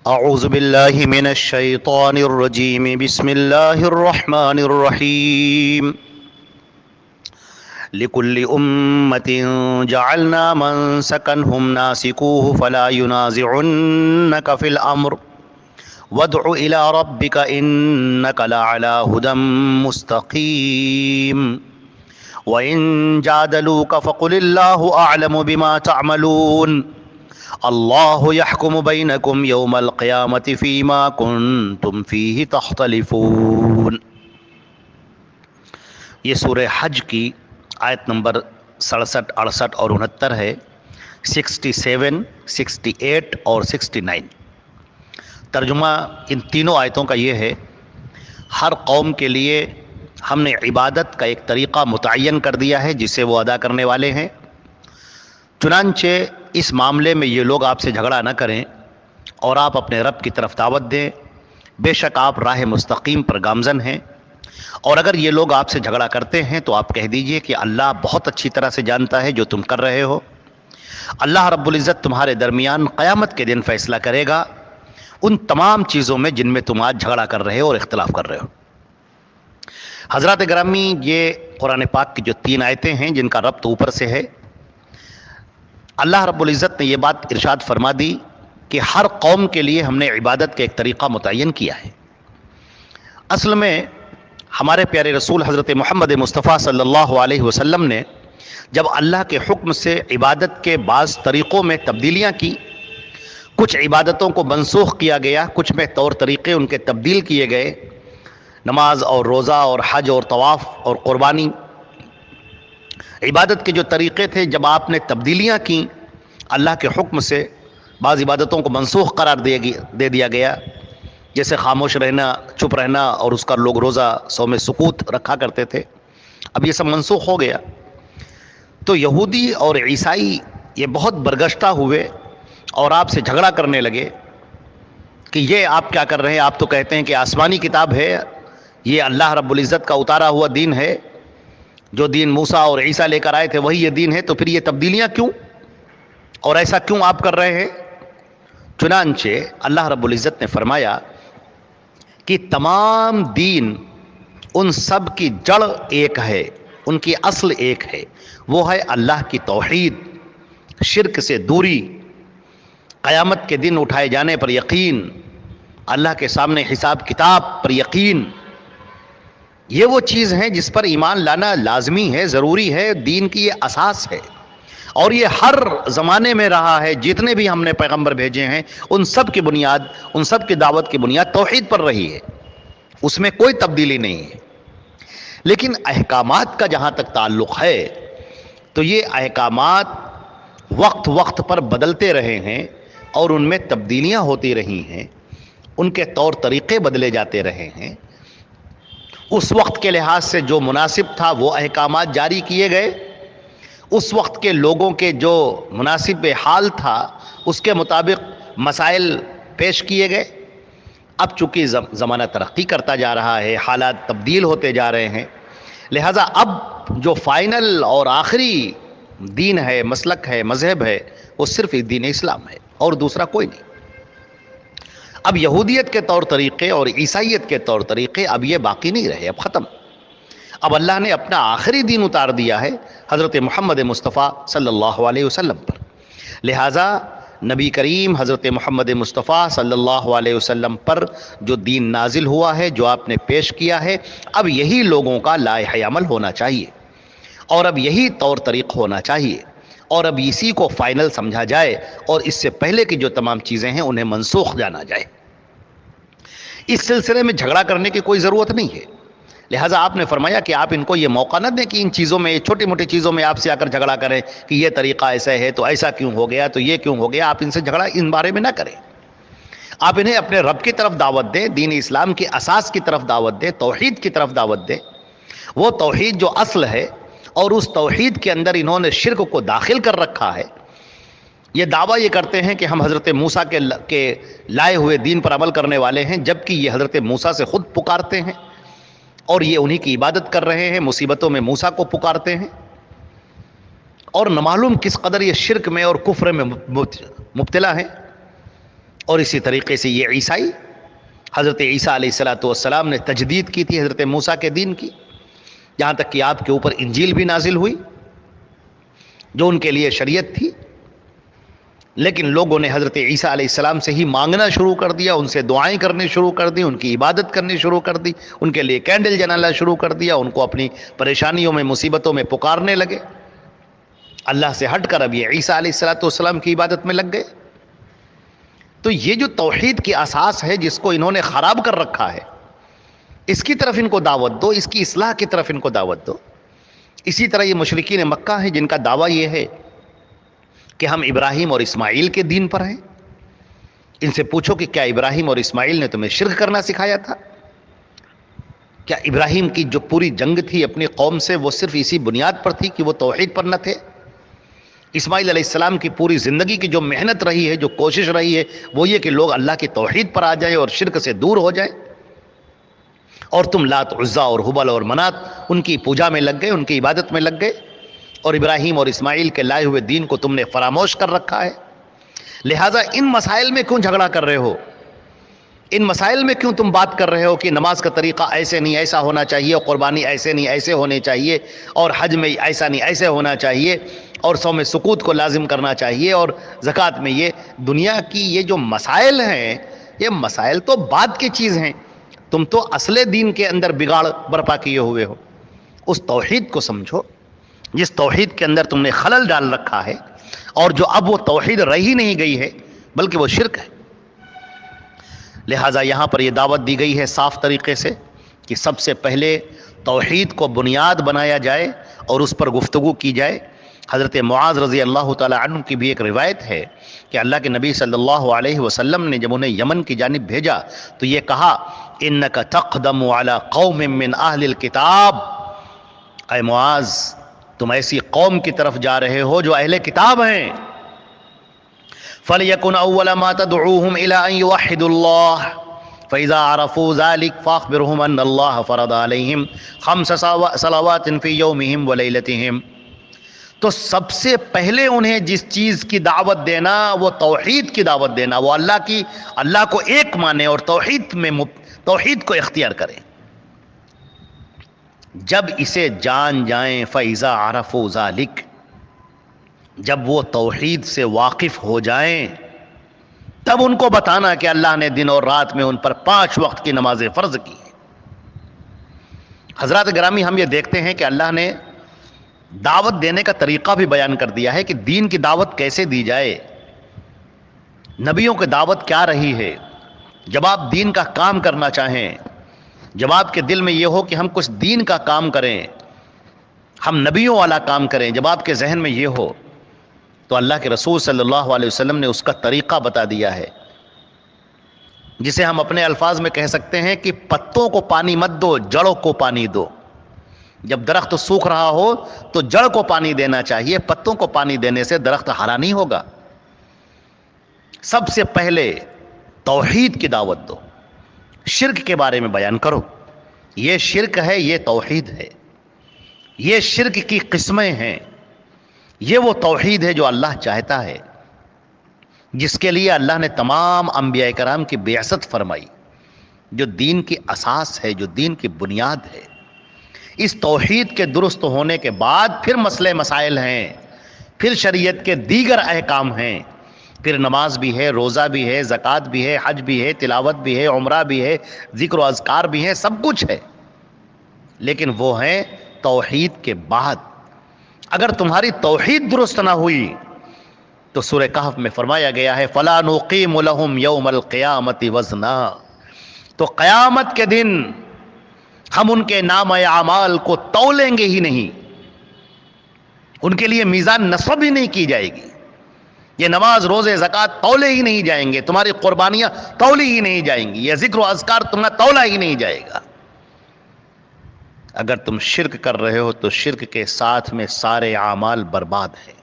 اعوذ باللہ من الشیطان الرجیم بسم اللہ الرحمن الرحیم لکل امت جعلنا منسکا هم ناسکوه فلا ينازعنک فی الامر وادع الى ربک انک لعلی هدی مستقیم وَإِن جَادَلُوكَ فَقُلِ اللَّهُ أَعْلَمُ بِمَا تَعْمَلُونَ اللہ یحکم بینکم یوم القیامت فیما کنتم فیہ تختلفون۔ یہ سورہ حج کی آیت نمبر 67، 68 اور 69 ہے، 67، 68 اور 69۔ ترجمہ ان تینوں آیتوں کا یہ ہے: ہر قوم کے لیے ہم نے عبادت کا ایک طریقہ متعین کر دیا ہے جسے وہ ادا کرنے والے ہیں، چنانچہ اس معاملے میں یہ لوگ آپ سے جھگڑا نہ کریں اور آپ اپنے رب کی طرف دعوت دیں، بے شک آپ راہ مستقیم پر گامزن ہیں۔ اور اگر یہ لوگ آپ سے جھگڑا کرتے ہیں تو آپ کہہ دیجئے کہ اللہ بہت اچھی طرح سے جانتا ہے جو تم کر رہے ہو۔ اللہ رب العزت تمہارے درمیان قیامت کے دن فیصلہ کرے گا ان تمام چیزوں میں جن میں تم آج جھگڑا کر رہے ہو اور اختلاف کر رہے ہو۔ حضرات گرامی، یہ قرآن پاک کی جو 3 آیتیں ہیں جن کا ربط اوپر سے ہے، اللہ رب العزت نے یہ بات ارشاد فرما دی کہ ہر قوم کے لیے ہم نے عبادت کا ایک طریقہ متعین کیا ہے۔ اصل میں ہمارے پیارے رسول حضرت محمد مصطفیٰ صلی اللہ علیہ وسلم نے جب اللہ کے حکم سے عبادت کے بعض طریقوں میں تبدیلیاں کی، کچھ عبادتوں کو منسوخ کیا گیا، کچھ میں طور طریقے ان کے تبدیل کیے گئے، نماز اور روزہ اور حج اور طواف اور قربانی، عبادت کے جو طریقے تھے جب آپ نے تبدیلیاں کیں اللہ کے حکم سے، بعض عبادتوں کو منسوخ قرار دے دیا گیا، جیسے خاموش رہنا، چپ رہنا، اور اس کا لوگ روزہ صوم سکوت رکھا کرتے تھے، اب یہ سب منسوخ ہو گیا۔ تو یہودی اور عیسائی یہ بہت برگشتہ ہوئے اور آپ سے جھگڑا کرنے لگے کہ یہ آپ کیا کر رہے ہیں، آپ تو کہتے ہیں کہ آسمانی کتاب ہے، یہ اللہ رب العزت کا اتارا ہوا دین ہے، جو دین موسیٰ اور عیسیٰ لے کر آئے تھے وہی یہ دین ہے، تو پھر یہ تبدیلیاں کیوں اور ایسا کیوں آپ کر رہے ہیں؟ چنانچہ اللہ رب العزت نے فرمایا کہ تمام دین ان سب کی جڑ ایک ہے، ان کی اصل ایک ہے، وہ ہے اللہ کی توحید، شرک سے دوری، قیامت کے دن اٹھائے جانے پر یقین، اللہ کے سامنے حساب کتاب پر یقین۔ یہ وہ چیز ہیں جس پر ایمان لانا لازمی ہے، ضروری ہے، دین کی یہ اساس ہے، اور یہ ہر زمانے میں رہا ہے۔ جتنے بھی ہم نے پیغمبر بھیجے ہیں ان سب کی بنیاد، ان سب کی دعوت کی بنیاد توحید پر رہی ہے، اس میں کوئی تبدیلی نہیں ہے۔ لیکن احکامات کا جہاں تک تعلق ہے تو یہ احکامات وقت وقت پر بدلتے رہے ہیں اور ان میں تبدیلیاں ہوتی رہی ہیں، ان کے طور طریقے بدلے جاتے رہے ہیں۔ اس وقت کے لحاظ سے جو مناسب تھا وہ احکامات جاری کیے گئے، اس وقت کے لوگوں کے جو مناسب حال تھا اس کے مطابق مسائل پیش کیے گئے۔ اب چونکہ زمانہ ترقی کرتا جا رہا ہے، حالات تبدیل ہوتے جا رہے ہیں، لہذا اب جو فائنل اور آخری دین ہے، مسلک ہے، مذہب ہے، وہ صرف دین اسلام ہے اور دوسرا کوئی نہیں۔ اب یہودیت کے طور طریقے اور عیسائیت کے طور طریقے اب یہ باقی نہیں رہے، اب ختم۔ اب اللہ نے اپنا آخری دین اتار دیا ہے حضرت محمد مصطفیٰ صلی اللہ علیہ وسلم پر، لہٰذا نبی کریم حضرت محمد مصطفیٰ صلی اللہ علیہ وسلم پر جو دین نازل ہوا ہے، جو آپ نے پیش کیا ہے، اب یہی لوگوں کا لائحہ عمل ہونا چاہیے، اور اب یہی طور طریق ہونا چاہیے، اور اب اسی کو فائنل سمجھا جائے، اور اس سے پہلے کی جو تمام چیزیں ہیں انہیں منسوخ جانا جائے۔ اس سلسلے میں جھگڑا کرنے کی کوئی ضرورت نہیں ہے، لہٰذا آپ نے فرمایا کہ آپ ان کو یہ موقع نہ دیں کہ ان چیزوں میں، چھوٹی موٹی چیزوں میں آپ سے آ کر جھگڑا کریں کہ یہ طریقہ ایسا ہے تو ایسا کیوں ہو گیا، تو یہ کیوں ہو گیا۔ آپ ان سے جھگڑا ان بارے میں نہ کریں، آپ انہیں اپنے رب کی طرف دعوت دیں، دین اسلام کی اساس کی طرف دعوت دیں، توحید کی طرف دعوت دیں، وہ توحید جو اصل ہے، اور اس توحید کے اندر انہوں نے شرک کو داخل کر رکھا ہے۔ یہ دعویٰ یہ کرتے ہیں کہ ہم حضرت موسیٰ کے لائے ہوئے دین پر عمل کرنے والے ہیں، جبکہ یہ حضرت موسیٰ سے خود پکارتے ہیں اور یہ انہی کی عبادت کر رہے ہیں، مصیبتوں میں موسیٰ کو پکارتے ہیں، اور نہ معلوم کس قدر یہ شرک میں اور کفر میں مبتلا ہیں۔ اور اسی طریقے سے یہ عیسائی، حضرت عیسیٰ علیہ السلام نے تجدید کی تھی حضرت موسیٰ کے دین کی، یہاں تک کہ آپ کے اوپر انجیل بھی نازل ہوئی جو ان کے لیے شریعت تھی، لیکن لوگوں نے حضرت عیسیٰ علیہ السلام سے ہی مانگنا شروع کر دیا، ان سے دعائیں کرنی شروع کر دی، ان کی عبادت کرنی شروع کر دی، ان کے لیے کینڈل جلانا شروع کر دیا، ان کو اپنی پریشانیوں میں مصیبتوں میں پکارنے لگے، اللہ سے ہٹ کر اب یہ عیسیٰ علیہ السلام کی عبادت میں لگ گئے۔ تو یہ جو توحید کی اساس ہے جس کو انہوں نے خراب کر رکھا ہے، اس کی طرف ان کو دعوت دو، اس کی اصلاح کی طرف ان کو دعوت دو۔ اسی طرح یہ مشرکین مکہ ہیں جن کا دعویٰ یہ ہے کہ ہم ابراہیم اور اسماعیل کے دین پر ہیں، ان سے پوچھو کہ کیا ابراہیم اور اسماعیل نے تمہیں شرک کرنا سکھایا تھا؟ کیا ابراہیم کی جو پوری جنگ تھی اپنی قوم سے وہ صرف اسی بنیاد پر تھی کہ وہ توحید پر نہ تھے؟ اسماعیل علیہ السلام کی پوری زندگی کی جو محنت رہی ہے، جو کوشش رہی ہے، وہ یہ کہ لوگ اللہ کی توحید پر آ جائیں اور شرک سے دور ہو جائیں، اور تم لات، عزا اور حبل اور منات ان کی پوجا میں لگ گئے، ان کی عبادت میں لگ گئے، اور ابراہیم اور اسماعیل کے لائے ہوئے دین کو تم نے فراموش کر رکھا ہے۔ لہٰذا ان مسائل میں کیوں جھگڑا کر رہے ہو؟ ان مسائل میں کیوں تم بات کر رہے ہو کہ نماز کا طریقہ ایسے نہیں ایسا ہونا چاہیے، اور قربانی ایسے نہیں ایسے ہونے چاہیے، اور حج میں ایسا نہیں ایسے ہونا چاہیے، اور صوم سکوت کو لازم کرنا چاہیے، اور زکوٰۃ میں یہ؟ دنیا کی یہ جو مسائل ہیں، یہ مسائل تو بعد کی چیز ہیں، تم تو اصل دین کے اندر بگاڑ برپا کیے ہوئے ہو۔ اس توحید کو سمجھو جس توحید کے اندر تم نے خلل ڈال رکھا ہے، اور جو اب وہ توحید رہی نہیں گئی ہے بلکہ وہ شرک ہے۔ لہٰذا یہاں پر یہ دعوت دی گئی ہے صاف طریقے سے کہ سب سے پہلے توحید کو بنیاد بنایا جائے اور اس پر گفتگو کی جائے۔ حضرت معاذ رضی اللہ تعالی عنہ کی بھی ایک روایت ہے کہ اللہ کے نبی صلی اللہ علیہ وسلم نے جب انہیں یمن کی جانب بھیجا تو یہ کہا، انک تقدم علی قوم من اہل الکتاب، اے معاذ تم ایسی قوم کی طرف جا رہے ہو جو اہل کتاب ہیں، فَلْيَكُنْ أَوَّلَ مَا تَدْعُوهُمْ إِلَىٰ أَن يُوَحِّدُوا اللَّهَ فَإِذَا عَرَفُوا ذَلِكَ فَأَخْبِرْهُمْ أَنَّ اللَّهَ فَرَضَ عَلَيْهِمْ 5 صلوات فِي يَوْمِهِمْ وَلَيْلَتِهِمْ۔ تو سب سے پہلے انہیں جس چیز کی دعوت دینا وہ توحید کی دعوت دینا، وہ اللہ کو ایک مانے اور توحید کو اختیار کریں۔ جب اسے جان جائیں، فَإِذَا عَرَفُوا ذَلِكَ، جب وہ توحید سے واقف ہو جائیں تب ان کو بتانا کہ اللہ نے دن اور رات میں ان پر 5 وقت کی نمازیں فرض کی ہیں۔ حضرات گرامی، ہم یہ دیکھتے ہیں کہ اللہ نے دعوت دینے کا طریقہ بھی بیان کر دیا ہے کہ دین کی دعوت کیسے دی جائے، نبیوں کی دعوت کیا رہی ہے۔ جب آپ دین کا کام کرنا چاہیں، جب آپ کے دل میں یہ ہو کہ ہم کچھ دین کا کام کریں، ہم نبیوں والا کام کریں، جب آپ کے ذہن میں یہ ہو تو اللہ کے رسول صلی اللہ علیہ وسلم نے اس کا طریقہ بتا دیا ہے، جسے ہم اپنے الفاظ میں کہہ سکتے ہیں کہ پتوں کو پانی مت دو، جڑوں کو پانی دو۔ جب درخت سوکھ رہا ہو تو جڑ کو پانی دینا چاہیے، پتوں کو پانی دینے سے درخت ہرا نہیں ہوگا۔ سب سے پہلے توحید کی دعوت دو، شرک کے بارے میں بیان کرو، یہ شرک ہے، یہ توحید ہے، یہ شرک کی قسمیں ہیں، یہ وہ توحید ہے جو اللہ چاہتا ہے، جس کے لیے اللہ نے تمام انبیاء کرام کی بعثت فرمائی، جو دین کی اساس ہے، جو دین کی بنیاد ہے۔ اس توحید کے درست ہونے کے بعد پھر مسئلے مسائل ہیں، پھر شریعت کے دیگر احکام ہیں، پھر نماز بھی ہے، روزہ بھی ہے، زکوٰۃ بھی ہے، حج بھی ہے، تلاوت بھی ہے، عمرہ بھی ہے، ذکر و اذکار بھی ہے، سب کچھ ہے، لیکن وہ ہیں توحید کے بعد۔ اگر تمہاری توحید درست نہ ہوئی تو سورہ کہف میں فرمایا گیا ہے فَلَا نُقِيمُ لَهُمْ يَوْمَ الْقِيَامَةِ وَزْنًا، تو قیامت کے دن ہم ان کے نام اعمال کو تولیں گے ہی نہیں، ان کے لیے میزان نصب ہی نہیں کی جائے گی، یہ نماز روزے زکوٰۃ تولے ہی نہیں جائیں گے، تمہاری قربانیاں تولی ہی نہیں جائیں گی، یہ ذکر و اذکار تمہارا تولا ہی نہیں جائے گا۔ اگر تم شرک کر رہے ہو تو شرک کے ساتھ میں سارے اعمال برباد ہیں۔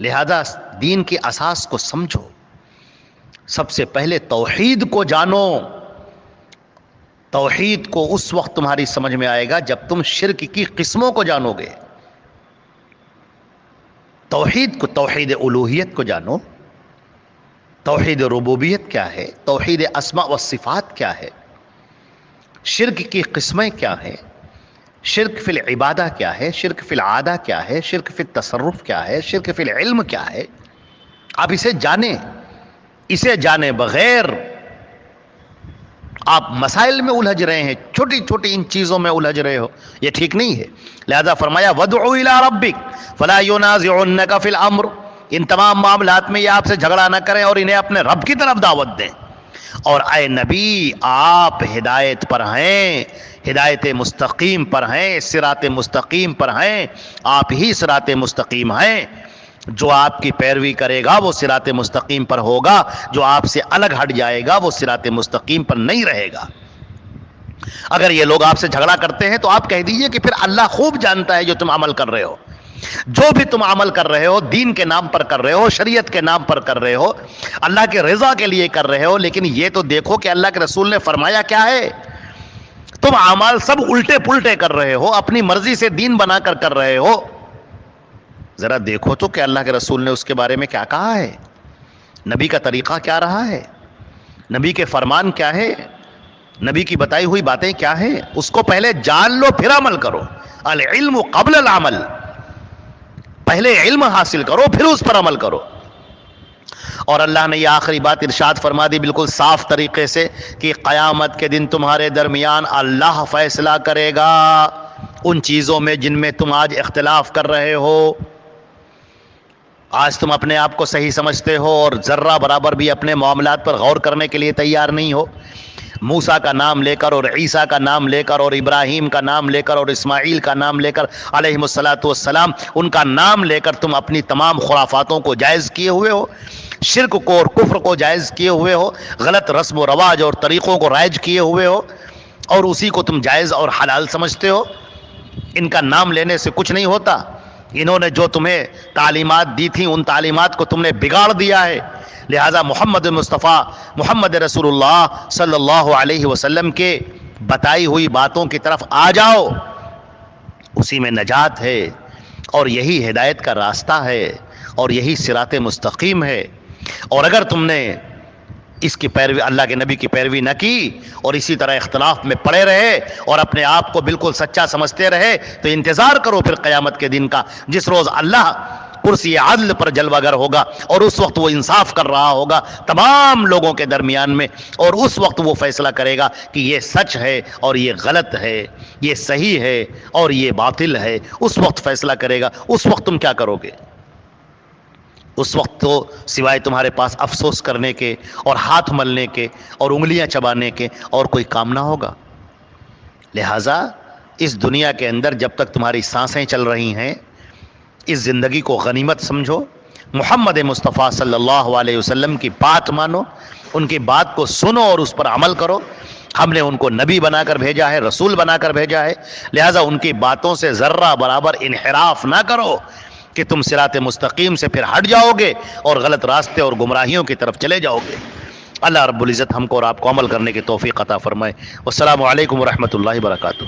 لہذا دین کی اساس کو سمجھو، سب سے پہلے توحید کو جانو۔ توحید کو اس وقت تمہاری سمجھ میں آئے گا جب تم شرک کی قسموں کو جانو گے۔ توحید کو، توحید الوہیت کو جانو، توحید ربوبیت کیا ہے، توحید اسماء و صفات کیا ہے، شرک کی قسمیں کیا ہیں، شرک فی العبادہ کیا ہے، شرک فی العادہ کیا ہے، شرک فی التصرف کیا ہے، شرک فی العلم کیا ہے. آپ اسے جانیں. اسے جانے بغیر آپ مسائل میں الجھ رہے ہیں، چھوٹی چھوٹی ان چیزوں میں الجھ رہے ہو، یہ ٹھیک نہیں ہے. لہذا فرمایا وَادْعُ إِلَىٰ رَبِّكَ فَلَا يُنَازِعُنَّكَ فِي الْأَمْرِ. ان تمام معاملات میں یہ آپ سے جھگڑا نہ کریں اور انہیں اپنے رب کی طرف دعوت دیں. اور اے نبی آپ ہدایت پر ہیں، ہدایت مستقیم پر ہیں، صراط مستقیم پر ہیں. آپ ہی صراط مستقیم ہیں. جو آپ کی پیروی کرے گا وہ صراط مستقیم پر ہوگا، جو آپ سے الگ ہٹ جائے گا وہ صراط مستقیم پر نہیں رہے گا. اگر یہ لوگ آپ سے جھگڑا کرتے ہیں تو آپ کہہ دیجئے کہ پھر اللہ خوب جانتا ہے جو تم عمل کر رہے ہو. جو بھی تم عمل کر رہے ہو، دین کے نام پر کر رہے ہو، شریعت کے نام پر کر رہے ہو، اللہ کے رضا کے لیے کر رہے ہو، لیکن یہ تو دیکھو کہ اللہ کے رسول نے فرمایا کیا ہے. تم اعمال سب الٹے پلٹے کر رہے ہو، اپنی مرضی سے دین بنا کر رہے ہو. ذرا دیکھو تو کہ اللہ کے رسول نے اس کے بارے میں کیا کہا ہے، نبی کا طریقہ کیا رہا ہے، نبی کے فرمان کیا ہے، نبی کی بتائی ہوئی باتیں کیا ہیں. اس کو پہلے جان لو پھر عمل کرو. العلم قبل العمل. پہلے علم حاصل کرو پھر اس پر عمل کرو. اور اللہ نے یہ آخری بات ارشاد فرما دی بالکل صاف طریقے سے کہ قیامت کے دن تمہارے درمیان اللہ فیصلہ کرے گا ان چیزوں میں جن میں تم آج اختلاف کر رہے ہو. آج تم اپنے آپ کو صحیح سمجھتے ہو اور ذرہ برابر بھی اپنے معاملات پر غور کرنے کے لیے تیار نہیں ہو. موسیٰ کا نام لے کر اور عیسیٰ کا نام لے کر اور ابراہیم کا نام لے کر اور اسماعیل کا نام لے کر علیہم الصلاۃ والسلام ان کا نام لے کر تم اپنی تمام خرافاتوں کو جائز کیے ہوئے ہو، شرک کو اور کفر کو جائز کیے ہوئے ہو، غلط رسم و رواج اور طریقوں کو رائج کیے ہوئے ہو اور اسی کو تم جائز اور حلال سمجھتے ہو. ان کا نام لینے سے کچھ نہیں ہوتا. انہوں نے جو تمہیں تعلیمات دی تھیں ان تعلیمات کو تم نے بگاڑ دیا ہے. لہذا محمد مصطفیٰ محمد رسول اللہ صلی اللہ علیہ وسلم کے بتائی ہوئی باتوں کی طرف آ جاؤ. اسی میں نجات ہے اور یہی ہدایت کا راستہ ہے اور یہی صراط مستقیم ہے. اور اگر تم نے اس کی پیروی، اللہ کے نبی کی پیروی نہ کی اور اسی طرح اختلاف میں پڑے رہے اور اپنے آپ کو بالکل سچا سمجھتے رہے تو انتظار کرو پھر قیامت کے دن کا، جس روز اللہ کرسی عدل پر جلوہ گر ہوگا اور اس وقت وہ انصاف کر رہا ہوگا تمام لوگوں کے درمیان میں، اور اس وقت وہ فیصلہ کرے گا کہ یہ سچ ہے اور یہ غلط ہے، یہ صحیح ہے اور یہ باطل ہے. اس وقت فیصلہ کرے گا. اس وقت تم کیا کرو گے؟ اس وقت تو سوائے تمہارے پاس افسوس کرنے کے اور ہاتھ ملنے کے اور انگلیاں چبانے کے اور کوئی کام نہ ہوگا. لہٰذا اس دنیا کے اندر جب تک تمہاری سانسیں چل رہی ہیں اس زندگی کو غنیمت سمجھو. محمد مصطفیٰ صلی اللہ علیہ وسلم کی بات مانو، ان کی بات کو سنو اور اس پر عمل کرو. ہم نے ان کو نبی بنا کر بھیجا ہے، رسول بنا کر بھیجا ہے. لہٰذا ان کی باتوں سے ذرہ برابر انحراف نہ کرو کہ تم صراط مستقیم سے پھر ہٹ جاؤ گے اور غلط راستے اور گمراہیوں کی طرف چلے جاؤ گے. اللہ رب العزت ہم کو اور آپ کو عمل کرنے کی توفیق عطا فرمائے. والسلام علیکم ورحمۃ اللہ وبرکاتہ.